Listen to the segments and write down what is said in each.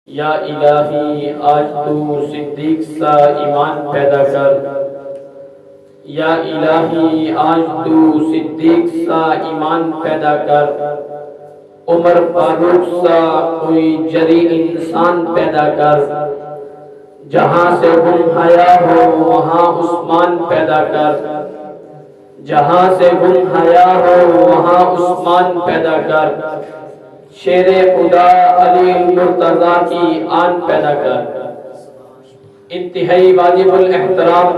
یا الہی آج تو صدیق سا ایمان پیدا کر، یا الہی آج تو صدیق سا ایمان پیدا کر، عمر فاروق سا کوئی جری انسان پیدا کر، جہاں سے گم حیا ہو وہاں عثمان پیدا کر، جہاں سے گم حیا ہو وہاں عثمان پیدا کر، شیر خدا علی مرتضیٰ کی آن پیدا کر۔ انتہائی واجب الاحترام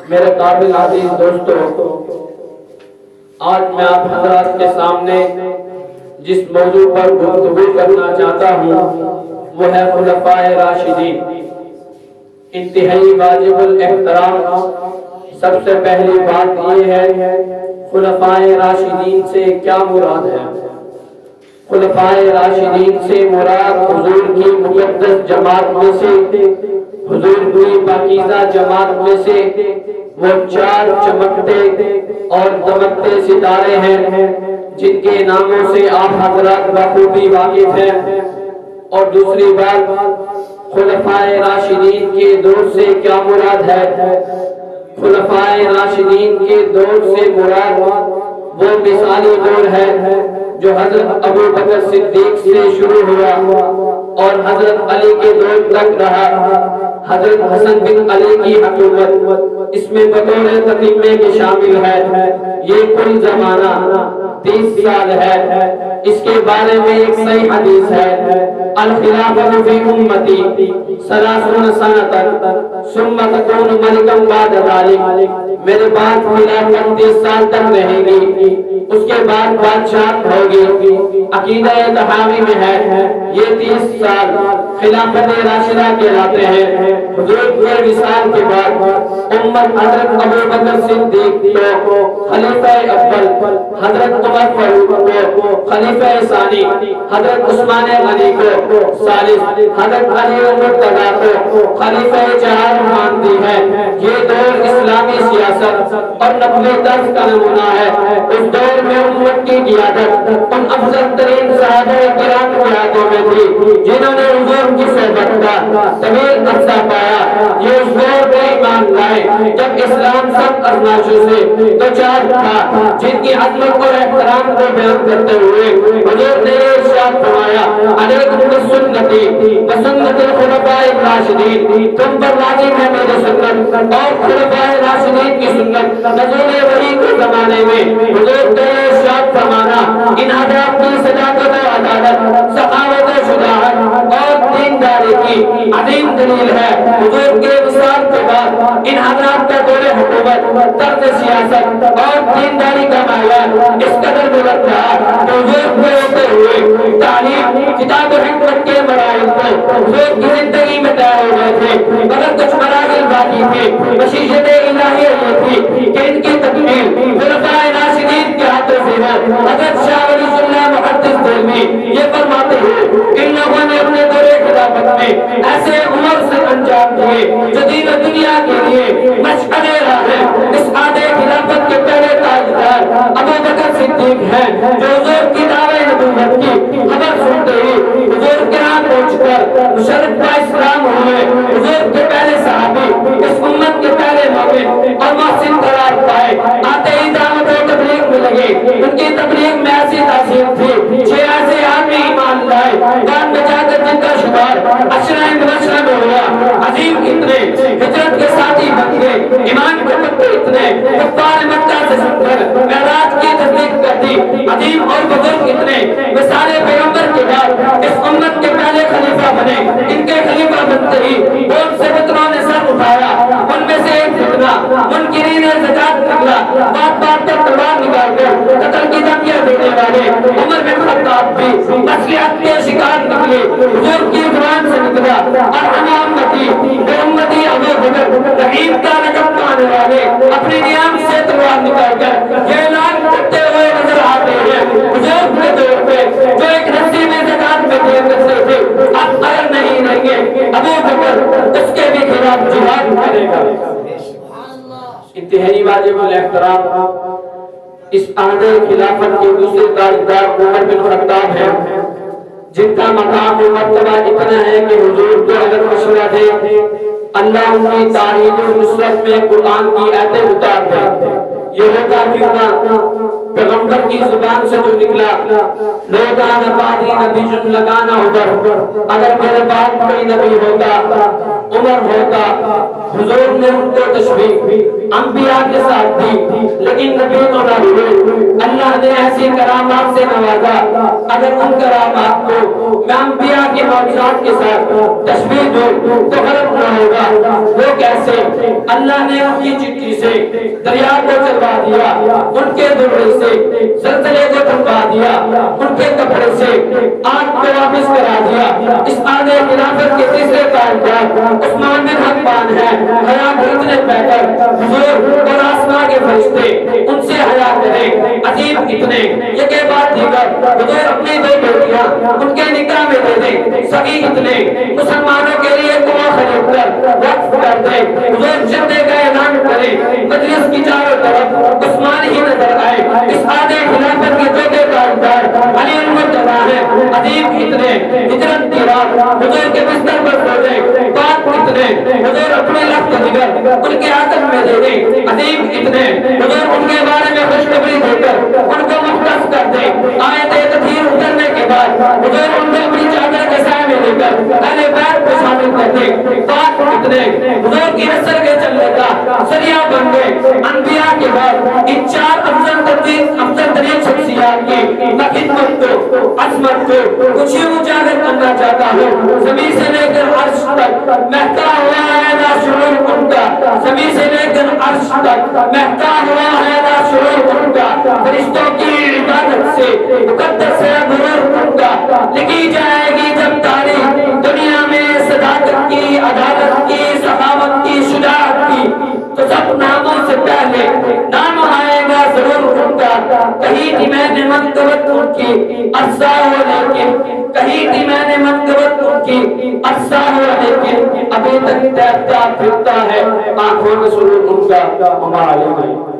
میرے قابل عزیز دوستو، آج میں آپ حضرات کے سامنے جس موضوع پر گفتگو کرنا چاہتا ہوں وہ ہے خلفائے راشدین۔ انتہائی واجب الاحترام سب سے پہلی بات یہ ہے خلفائے راشدین سے کیا مراد ہے؟ خلفائے راشدین سے مراد حضور کی مقدس جماعت میں سے، حضور کی پاکیزہ جماعت میں سے وہ چار چمکتے اور دمکتے ستارے ہیں جن کے ناموں سے آپ حضرات بخوبی واقف ہیں۔ اور دوسری بات، خلفائے راشدین کے دور سے کیا مراد ہے؟ خلفائے راشدین کے دور سے مراد وہ مثالی دور ہے جو حضرت ابو بکر صدیق سے شروع ہوا اور حضرت علی کے دور تک رہا۔ حضرت حسن بن علی کی حکومت اس میں بطور تتمے کے شامل ہے۔ یہ کل زمانہ 30 سال ہے۔ اس کے بارے میں ایک صحیح حدیث ہے، الخلافۃ فی امتی 30 سنۃ ثم تکون ملکا بعد ذلک، میرے بعد خلافت 30 سال تک رہے گی، اس کے بعد بادشاہت ہوگی۔ عقیدہ تحاوی میں ہے یہ 30 سال خلافت راشدہ کہلاتے ہیں۔ حضور کے وصال کے بعد امت حضرت ابو بکر صدیق کو خلیفہ اول، حضرت عمر فاروق کو خلیفہ ثانی، حضرت عثمان غنی کو ثالث، حضرت علی مرتضیٰ کو خلیفہ چہار مانتی ہے۔ یہ دور اسلامی سیاست اور نقل طرز کا نمونہ ہے۔ اس دور میں امت کی قیادت ان افضل ترین صحابہ کرام کی ہاتھوں میں تھی جنہوں نے حضور کی صحبت کا طویل عرصہ پایا۔ یہ اس دور میں ایمان لائے جب اسلام سب ازمائشوں سے دوچار تھا، جن کی عظمت اور احترام کو بیان کرتے ہوئے حضور نے ارشاد فرمایا، علیکم بسنتی وسنت الخلفاء الراشدین، تم پر واجب ہے میری سنت اور خلفاء راشدین کی سنت۔ نزول وحی کے زمانے میں حضور نے ارشاد فرمانا، ان حضرات کی صداقت و عدالت، سخاوت و شجاعت اور دینداری کی عظیم دلیل ہے۔ حضور کے وصال کے بعد ان حضرات کا دور حکومت، طرز سیاست اور دینداری کا معیار اس قدر بلند رہا کہ حضور کے ہوتے ہوئے تعلیم، کتاب و حکمت کے مراحل کو حضور کی زندگی میں طے ہو گئے تھے، مگر کچھ مراحل باقی تھے۔ مشیت الہیہ یہ تھی کہ ان کی تکمیل خلفائے راشدین کے ہاتھوں سے ہو۔ حضرت شاہ ولی اللہ محدث دہلوی یہ فرماتے ہیں، ان لوگوں نے اپنے دور خلافت میں ایسے عمر سے انجام دیے جو دین و دنیا کے لیے مشعل راہ ہے۔ اس آدھے خلافت کے پہلے تاجدار ابو بکر صدیق ہیں جو حضور کی دعوی نبوت کی خبر سنتے ہی حضور کے ہاں پہنچ کر مشرف با اسلام ہوئے۔ حضور کے پہلے صحابی، اس امت کے پہلے مومن اور محسن قرار پائے۔ آتے ہی دعوت و تبلیغ میں لگے۔ ان کی تبلیغ میں ایسی تاثیر تھی 6 ایسے آدمی ایمان لائے، بعد میں جا کر جن کا شمار عشرہ مبشرہ میں ہوا۔ عظیم اتنے ہجرت کے ساتھی بن گئے، ایمان کے پتے اتنے کفار مکہ سے سن کر معراج کی تصدیق کر دی۔ عظیم اور بزرگ اتنے مثال پیغمبر کے بعد اس امت کے پہلے خلیفہ بنے۔ ان کے خلیفہ بنتے ہی بہت سے فتنوں نے سر اٹھایا۔ ان میں سے ایک فتنہ منکرین زکات نکلا، بات بات پر تلوار نکال کر قتل کی دھمکیاں دینے والے عمر بن خطاب بھی مصلحت کے شکار نکلے۔ حضور کی زبان سے نکلا، ارحم امتی بے امتی ابو بکر، رحیم کا لقب پانے والے اپنی نیام سے تلوار نکال کر یہ اعلان کرتے ہوئے نظر آتے ہیں، حضور کے دور پہ جو ایک رسی میں زکات میں دیا کرتے تھے اب خیر نہیں رہیں گے، ابو بکر اس کے بھی خلاف جہاد کرے گا۔ انتہائی واجب الاحترام اس عہد خلافت کے دوسرے تاجدار عمر بن خطاب ہیں جن کا مقام و مرتبہ اتنا ہے کہ حضور کو اگر مشورہ دے اللہ ان کی تعریف و نصرت میں قرآن کی آیتیں اتار دے. یہ ہوگا کیوں نہ پیغمبر کی زبان سے جو نکلا لوگان بعدی نبی جن لگانا ادھر، اگر میرے بعد کوئی نبی ہوگا عمر ہوگا. حضور نے ان کو تشبیہ انبیاء کے ساتھ دی لیکن نبی تو نہ ہوئے. اللہ نے ایسی کرامات سے نوازا اگر ان کرامات کو میں انبیاء کے معجزات کے ساتھ تشبیہ دوں تو غلط نہ ہوگا. وہ کیسے؟ اللہ نے ان کی چٹھی سے دریا کو چلوا دیا، ان کے دورے سے زلزلے کو تھموا دیا، ان کے کپڑے سے آگ کو واپس کرا دیا. اس آنے خلافت کے تیسرے کارکن عثمان بن حنبان ہے. حیا اتنے بہتر حضور اور آسمان کے فرشتے ان سے حیا کریں. عجیب اتنے یہ کے بعد دیگر حضور اپنی دو بیٹیاں ان کے نکاح میں دے دیں. سگی اتنے مسلمانوں کے لیے کنواں خرید کر وقف کر دیں. حضور جنتے کا اعلان کریں. مجلس کی چاروں طرف عثمان ہی نظر آئے. اس آدھے خلافت کے چوتھے کارکن علی المرتضیٰ ہے. عجیب اتنے ہجرت کی رات حضور کے بستر پر سو گئے. بات اتنے حضور اپنے لفظ جگر ان کے آتن میں دے دیں. عظیم اتنے حضور ان کے بارے میں خوشخبری دے کر ان کو مختص کر دیں. آیت تطہیر اترنے کے بعد حضور ان کو اپنی چادر کے سائے میں لے کر اہل بیت کو شامل کر دیں. بات اتنے حضور کی نسل کے چلنے کا ذریعہ بن گئے. انبیاء کے بعد ان چار افضل ترین شخصیات کی میں خدمت کو عظمت کو کچھ ہی اجاگر کرنا چاہتا ہوں. زمین سے لے کر عرش تک مہکا ہوا ہے لاشعور ان کا. زمین سے لے کر عرش تک مہکا ہوا ہے لاشعور ان کا. فرشتوں کی عبادت سے مقدس ہے غرور ان کا. لکھی جائے گی جب تاریخ دنیا میں صداقت کی، عدالت کی، سخاوت کی، شجاعت کی تو سب ناموں سے پہلے نام آئے گا ضرور ان کا. کہیں تھی میں نے منقبت ان کی عرصہ ہو لیکن کہیں تھی میں نے منقبت ان کی عرصہ ہو لیکن ابھی تک تیرتا پھرتا ہے آنکھوں میں سرور ان کا. ہمارے